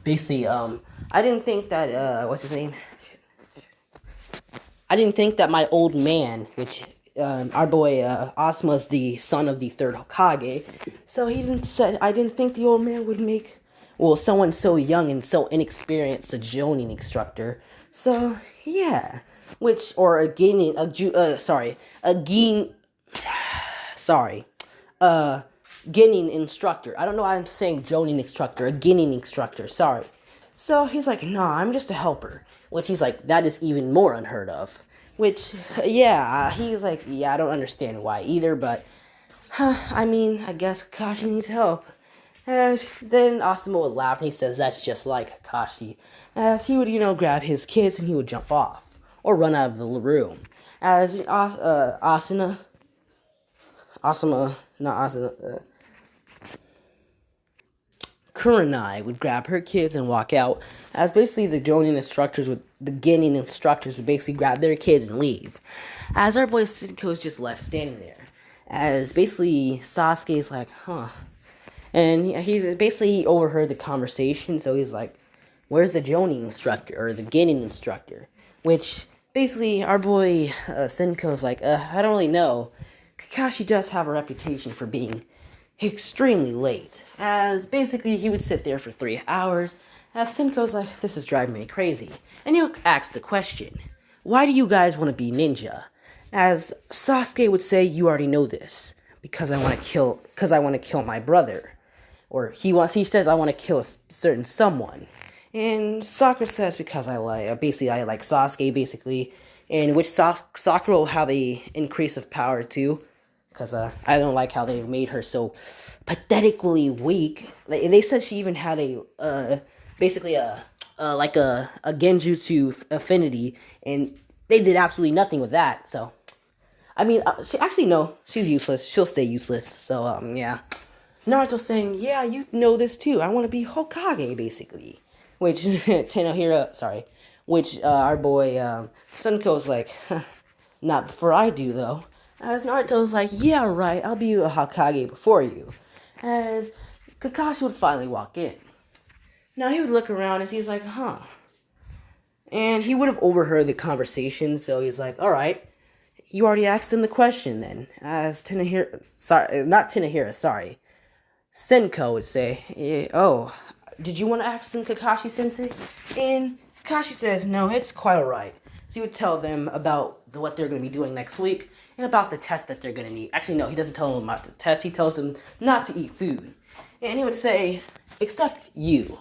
Basically, I didn't think that, what's his name? I didn't think that my old man, which, our boy, Asuma's the son of the third Hokage, so I didn't think the old man would make, someone so young and so inexperienced a Jonin instructor. So, yeah. Genin instructor. I don't know why I'm saying Jonin instructor, a Genin instructor, sorry. So he's like, nah, I'm just a helper. Which he's like, that is even more unheard of. Which, he's like, I don't understand why either, but, I guess Kakashi needs help. Then Asuma would laugh and he says, that's just like Kakashi. As he would, grab his kids and he would jump off. Or run out of the room. As Kurenai would grab her kids and walk out, as basically the Genin instructors would basically grab their kids and leave. As our boy Senko's just left standing there. As basically Sasuke's like, And he overheard the conversation, so he's like, where's the Jonin instructor, or the Genin instructor? Which, basically, our boy Senko's like, I don't really know. Kakashi does have a reputation for being extremely late. As, basically, he would sit there for 3 hours, as Senko's like, this is driving me crazy. And he'll ask the question, why do you guys want to be ninja? As Sasuke would say, you already know this, because I want to kill my brother. Or he says, I want to kill a certain someone. And Sakura says, because I like Sasuke, basically, in which Sakura will have a increase of power, too, because I don't like how they made her so pathetically weak. They said she even had a genjutsu affinity, and they did absolutely nothing with that, so, she's useless, she'll stay useless, so, yeah. Naruto's saying, yeah, you know this, too, I want to be Hokage, basically. Which, our boy, Senko's like, not before I do, though. As Naruto's like, yeah, right, I'll be a Hokage before you. As Kakashi would finally walk in. Now he would look around and he's like, huh. And he would have overheard the conversation, so he's like, alright, you already asked him the question then. As sorry. Senko would say, oh, did you want to ask him, Kakashi-sensei? And Kakashi says, no, it's quite alright. So he would tell them about what they're going to be doing next week and about the test that they're going to need. Actually, no, he doesn't tell them about the test. He tells them not to eat food. And he would say, except you,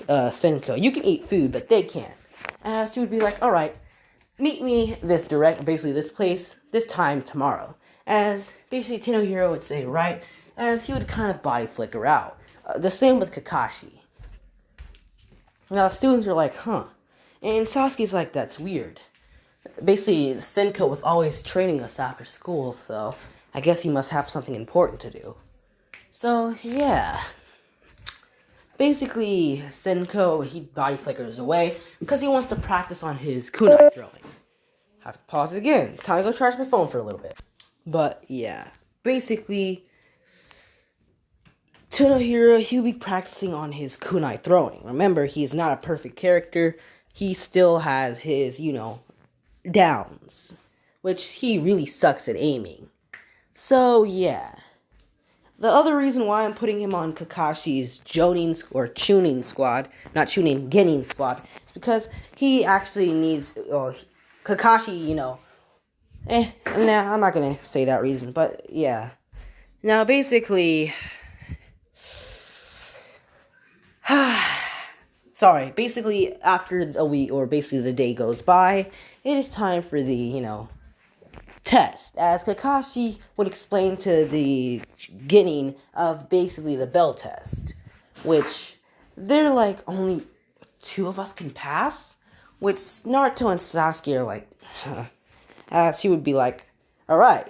Senko. You can eat food, but they can't. As he would be like, alright, meet me basically this place, this time tomorrow. As basically Tenohiro would say, right? As he would kind of body flicker out. The same with Kakashi. Now, students are like, huh. And Sasuke's like, that's weird. Basically, Senko was always training us after school, so I guess he must have something important to do. So, yeah. Basically, Senko, he body flickers away because he wants to practice on his kunai throwing. Have to pause it again. Time to go charge my phone for a little bit. But, yeah. Basically, Tenohiro, he'll be practicing on his kunai throwing. Remember, he's not a perfect character. He still has his, downs. Which he really sucks at aiming. So, yeah. The other reason why I'm putting him on Kakashi's Genin squad, is because he actually needs, Kakashi, nah, I'm not gonna say that reason, but yeah. Now, basically, basically, after a week, or basically the day goes by, it is time for the, test, as Kakashi would explain to the Genin of basically the bell test, which they're like, only 2 of us can pass, which Naruto and Sasuke are like, huh. As he would be like, alright,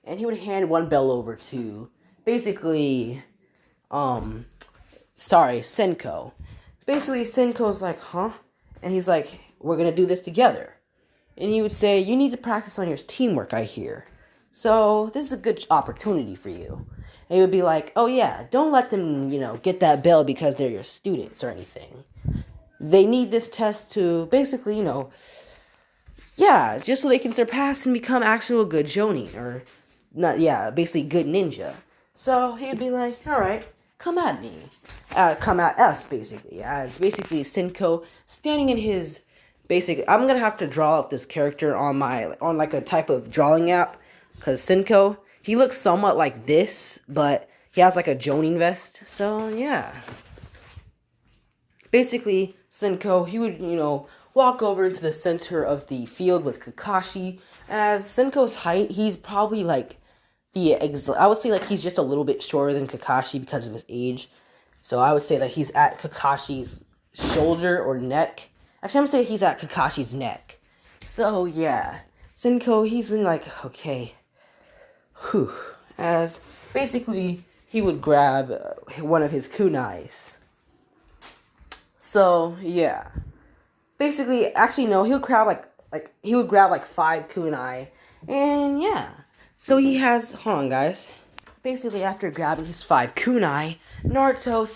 and he would hand one bell over to basically, Senko. Basically, Senko's like, huh? And he's like, we're gonna do this together. And he would say, you need to practice on your teamwork, I hear. So, this is a good opportunity for you. And he would be like, oh yeah, don't let them, get that bell because they're your students or anything. They need this test to basically, just so they can surpass and become actual good Jonin. Or, basically good ninja. So, he'd be like, alright, come at me. Come at us, basically. As basically Senko standing in his... Basically, I'm gonna have to draw up this character on like a type of drawing app, cause Senko, he looks somewhat like this, but he has like a Jonin vest. So yeah. Basically, Senko, he would walk over into the center of the field with Kakashi. As Senko's height, he's probably like I would say like he's just a little bit shorter than Kakashi because of his age. So I would say that he's at Kakashi's shoulder or neck. Actually, I'm gonna say he's at Kakashi's neck. So, yeah. Senko, he's in like, okay. Whew. As, basically, he would grab one of his kunais. So, yeah. Basically, actually, no, he'll grab he would grab like 5 kunai. And, yeah. So he has, hold on, guys. Basically, after grabbing his 5 kunai, Naruto,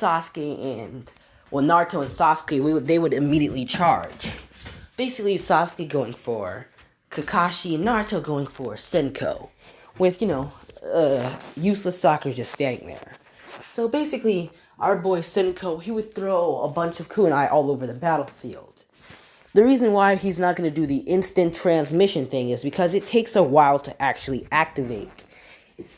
Naruto and Sasuke, they would immediately charge. Basically, Sasuke going for Kakashi and Naruto going for Senko. With, useless Sakura just standing there. So basically, our boy Senko, he would throw a bunch of kunai all over the battlefield. The reason why he's not going to do the instant transmission thing is because it takes a while to actually activate.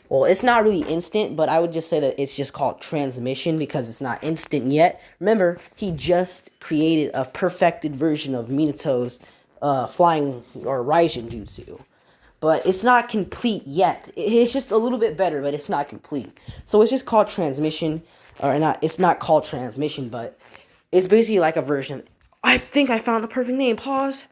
Well, it's not really instant, but I would just say that it's just called transmission because it's not instant yet. Remember, he just created a perfected version of Minato's flying or Raijin Jutsu. But it's not complete yet. It's just a little bit better, but it's not complete. So it's just called transmission, or not, it's not called transmission, but it's basically like a version. I think I found the perfect name. Pause.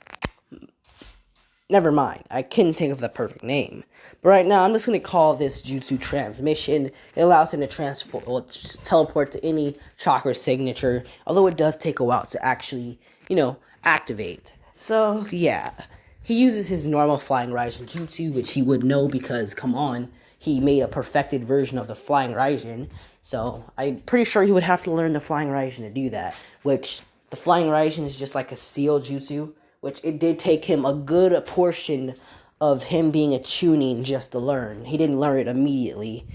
Never mind. I couldn't think of the perfect name. But right now, I'm just going to call this Jutsu Transmission. It allows him to teleport to any chakra signature. Although it does take a while to actually, activate. So, yeah. He uses his normal Flying Raijin Jutsu, which he would know because, come on, he made a perfected version of the Flying Raijin. So I'm pretty sure he would have to learn the Flying Raijin to do that, which the Flying Raijin is just like a seal jutsu, which it did take him a good portion of him being a Chunin just to learn. He didn't learn it immediately.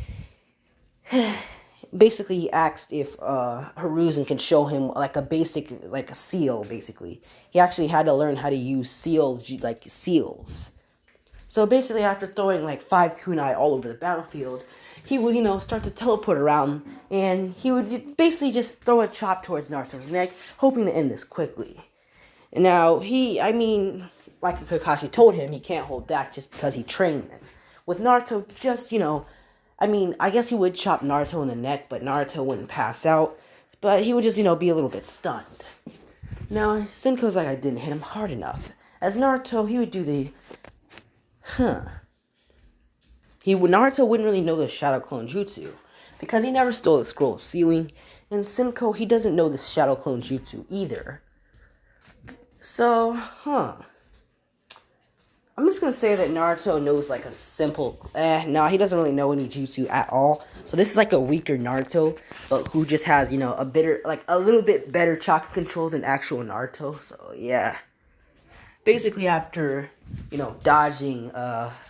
Basically, he asked if Hiruzen can show him like a seal. Basically, he actually had to learn how to use seals. So basically, after throwing like 5 kunai all over the battlefield, he would start to teleport around, and he would basically just throw a chop towards Naruto's neck, hoping to end this quickly. And now like Kakashi told him, he can't hold back just because he trained them. With Naruto, I guess he would chop Naruto in the neck, but Naruto wouldn't pass out. But he would just, be a little bit stunned. Now, Senko's like, I didn't hit him hard enough. As Naruto, he would do the, Naruto wouldn't really know the Shadow Clone Jutsu, because he never stole the Scroll of Sealing, and Senko, he doesn't know the Shadow Clone Jutsu either. So, I'm just going to say that Naruto knows like a simple, he doesn't really know any jutsu at all. So this is like a weaker Naruto, but who just has, a little bit better chakra control than actual Naruto. So yeah. Basically after, dodging,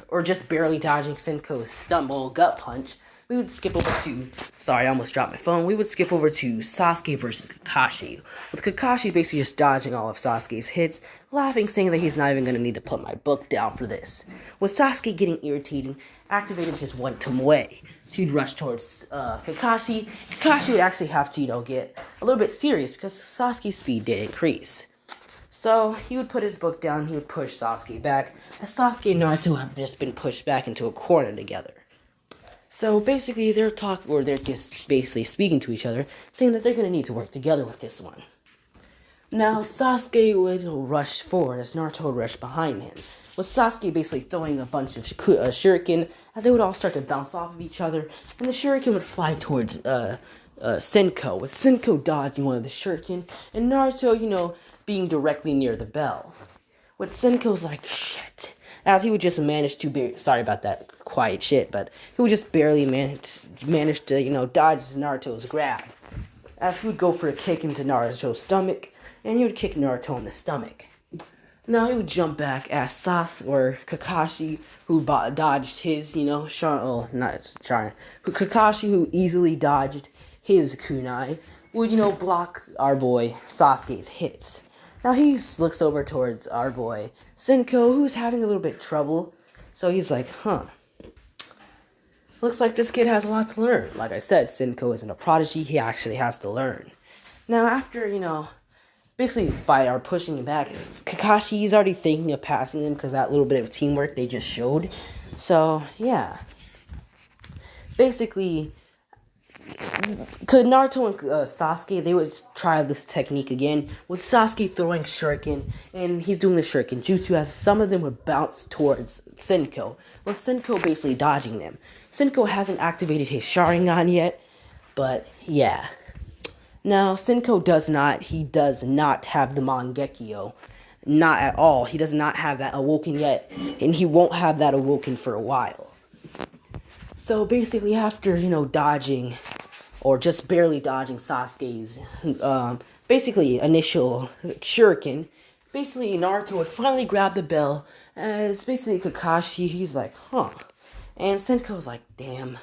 or just barely dodging Senko's stumble gut punch, we would skip over to, sorry, I almost dropped my phone. We would skip over to Sasuke versus Kakashi, with Kakashi basically just dodging all of Sasuke's hits, laughing, saying that he's not even going to need to put my book down for this. With Sasuke getting irritated, activating his one Tomoe, he'd rush towards Kakashi. Kakashi would actually have to, get a little bit serious, because Sasuke's speed did increase. So, he would put his book down, he would push Sasuke back, as Sasuke and Naruto have just been pushed back into a corner together. So basically, they're just basically speaking to each other, saying that they're going to need to work together with this one. Now, Sasuke would rush forward as Naruto would rush behind him, with Sasuke basically throwing a bunch of shuriken, as they would all start to bounce off of each other, and the shuriken would fly towards Senko, with Senko dodging one of the shuriken, and Naruto, being directly near the bell. With Senko's like, shit, as he would just manage to, sorry about that quiet shit, but he would just barely manage to, dodge Naruto's grab. As he would go for a kick into Naruto's stomach, and he would kick Naruto in the stomach. Now he would jump back as Kakashi, who dodged his, Kakashi, who easily dodged his kunai, would, block our boy Sasuke's hits. Now he looks over towards our boy Senko, who's having a little bit of trouble. So he's like, looks like this kid has a lot to learn. Like I said, Senko isn't a prodigy, he actually has to learn. Now after, basically pushing him back, Kakashi, he's already thinking of passing him because that little bit of teamwork they just showed. So, yeah. Basically, Naruto and Sasuke, they would try this technique again, with Sasuke throwing shuriken, and he's doing the shuriken jutsu, as some of them would bounce towards Senko, with Senko basically dodging them. Senko hasn't activated his Sharingan yet, but yeah. Now, Senko does not have the Mangekyo, not at all. He does not have that awoken yet, and he won't have that awoken for a while. So basically, after, dodging, or just barely dodging Sasuke's, initial shuriken, basically Naruto would finally grab the bell, as basically Kakashi, he's like, and Senko's like, damn,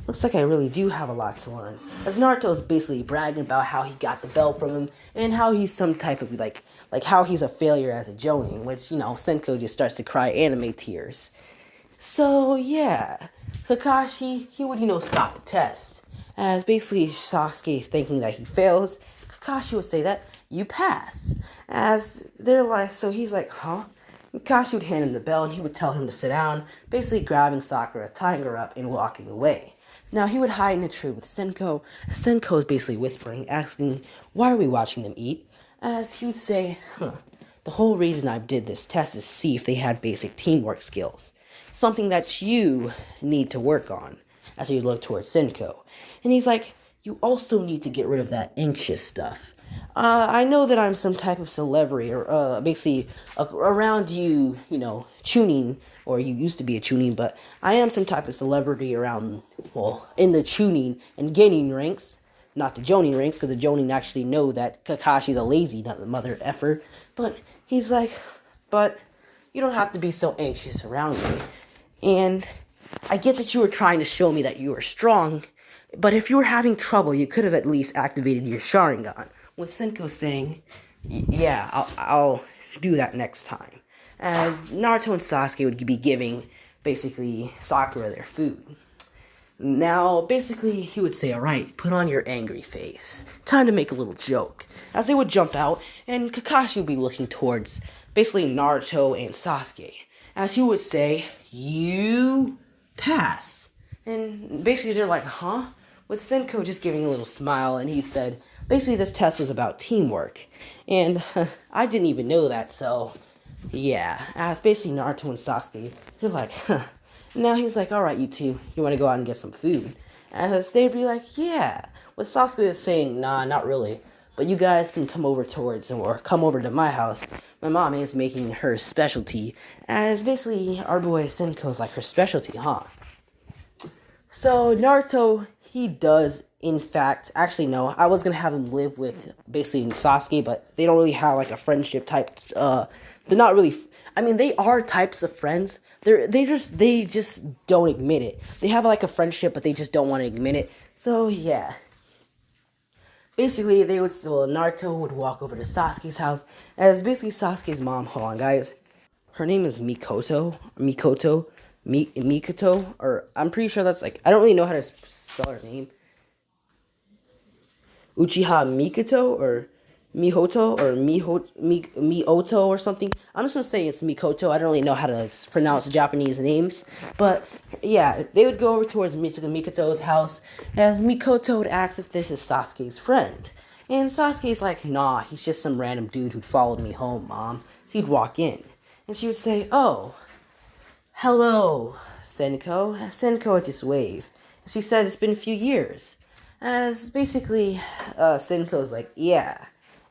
looks like I really do have a lot to learn. As Naruto's basically bragging about how he got the bell from him, and how he's some type of, like how he's a failure as a Jonin, which, Senko just starts to cry anime tears. So, yeah, Kakashi, he would, stop the test. As basically Sasuke thinking that he fails, Kakashi would say that you pass. As they're like, so he's like, Kakashi would hand him the bell, and he would tell him to sit down, basically grabbing Sakura, tying her up, and walking away. Now he would hide in a tree with Senko. Senko is basically whispering, asking, why are we watching them eat? As he would say, the whole reason I did this test is to see if they had basic teamwork skills. Something that you need to work on. As he would look towards Senko. And he's like, you also need to get rid of that anxious stuff. I know that I'm some type of celebrity, or basically around you, Chunin or you used to be a chunin, but I am some type of celebrity around, well, in the chunin and genin ranks. Not the jonin ranks, because the jonin actually know that Kakashi's a lazy mother effer. But he's like, but you don't have to be so anxious around me. And I get that you were trying to show me that you were strong, but if you were having trouble, you could have at least activated your Sharingan. With Senko saying, yeah, I'll do that next time. As Naruto and Sasuke would be giving, basically, Sakura their food. Now, basically, he would say, alright, put on your angry face. Time to make a little joke. As they would jump out, and Kakashi would be looking towards, basically, Naruto and Sasuke. As he would say, you pass. And basically, they're like, huh? With Senko just giving a little smile, and he said, basically, this test was about teamwork. And I didn't even know that, so, yeah. As basically Naruto and Sasuke, they're like, huh. Now he's like, alright, you two, you want to go out and get some food? As they'd be like, yeah. With Sasuke is saying, nah, not really. But you guys can come over or come over to my house. My mom is making her specialty. As basically, our boy Senko's like her specialty, huh? So, Naruto, he does, in fact, actually no, I was going to have him live with basically Sasuke, but they don't really have like a friendship type, they're not really, I mean, they are types of friends, they just don't admit it. They have like a friendship, but they just don't want to admit it, so yeah. Basically, Naruto would walk over to Sasuke's house, as basically Sasuke's mom, hold on guys, her name is Mikoto, or I'm pretty sure that's like, I don't really know how to spell her name. Uchiha Mikoto, or Mihoto, or Mioto, or something. I'm just gonna say it's Mikoto. I don't really know how to pronounce Japanese names. But, yeah, they would go over towards Mikoto's house, as Mikoto would ask if this is Sasuke's friend. And Sasuke's like, nah, he's just some random dude who followed me home, Mom. So he'd walk in. And she would say, oh, hello, Senko. Senko would just wave. She said it's been a few years. As basically, Senko's like, yeah.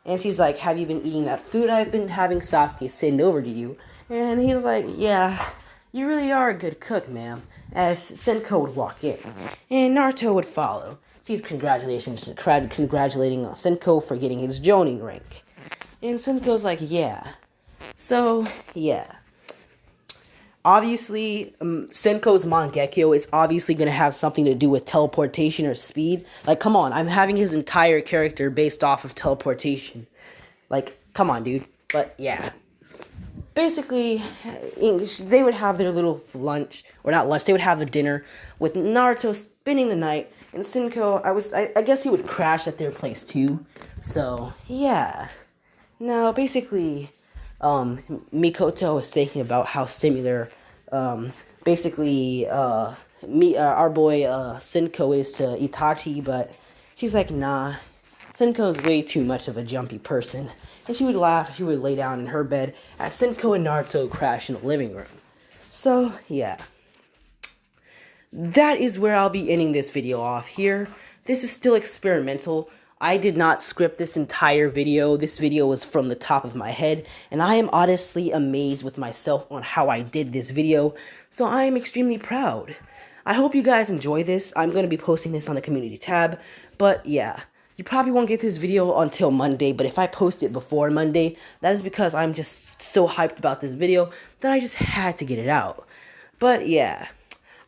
And she's like, have you been eating that food I've been having Sasuke send over to you? And he's like, yeah, you really are a good cook, ma'am. As Senko would walk in. And Naruto would follow. She's congratulating Senko for getting his Jonin rank. And Senko's like, yeah. So, yeah. Obviously, Senko's Mangekyo is obviously going to have something to do with teleportation or speed. Like, come on, I'm having his entire character based off of teleportation. Like, come on, dude. But, yeah. Basically, they would have their little lunch, or not lunch, they would have a dinner with Naruto spending the night, and Senko, I guess he would crash at their place too. So, yeah. Now, basically, Mikoto is thinking about how similar, our boy, Senko is to Itachi, but she's like, nah, Senko's way too much of a jumpy person. And she would laugh, she would lay down in her bed as Senko and Naruto crash in the living room. So, yeah. That is where I'll be ending this video off here. This is still experimental. I did not script this entire video. This video was from the top of my head, and I am honestly amazed with myself on how I did this video, so I am extremely proud. I hope you guys enjoy this. I'm going to be posting this on the community tab, but yeah, you probably won't get this video until Monday, but if I post it before Monday, that is because I'm just so hyped about this video that I just had to get it out. But yeah.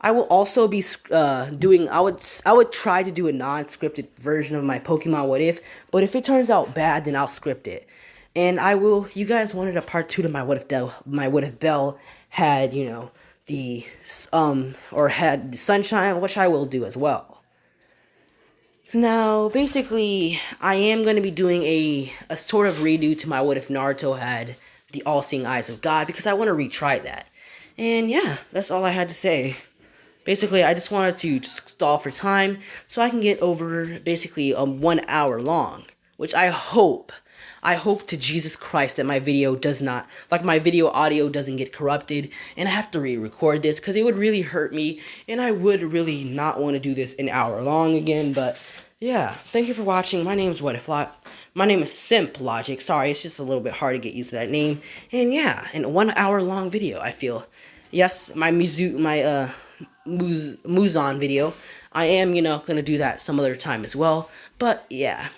I will also be I would try to do a non-scripted version of my Pokemon What If, but if it turns out bad, then I'll script it. And you guys wanted a part 2 to my What If Bell had, you know, had the Sunshine, which I will do as well. Now, basically, I am going to be doing a sort of redo to my What If Naruto had the All-Seeing Eyes of God, because I want to retry that. And yeah, that's all I had to say. Basically, I just wanted to stall for time so I can get over basically 1 hour long, which I hope to Jesus Christ that my video my video audio doesn't get corrupted and I have to re-record this because it would really hurt me and I would really not want to do this an hour long again. But yeah, thank you for watching. My name is Simp Logic. Sorry, it's just a little bit hard to get used to that name. And yeah, in a 1 hour long video, I feel. yes, my Muzan video. I am, gonna do that some other time as well. But yeah.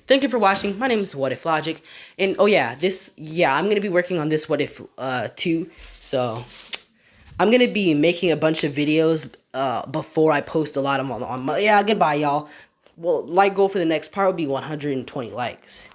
Thank you for watching. My name is What If Logic. And oh yeah, I'm gonna be working on this What If too. So I'm gonna be making a bunch of videos before I post a lot of them on my, yeah, goodbye y'all. Well, like goal for the next part will be 120 likes.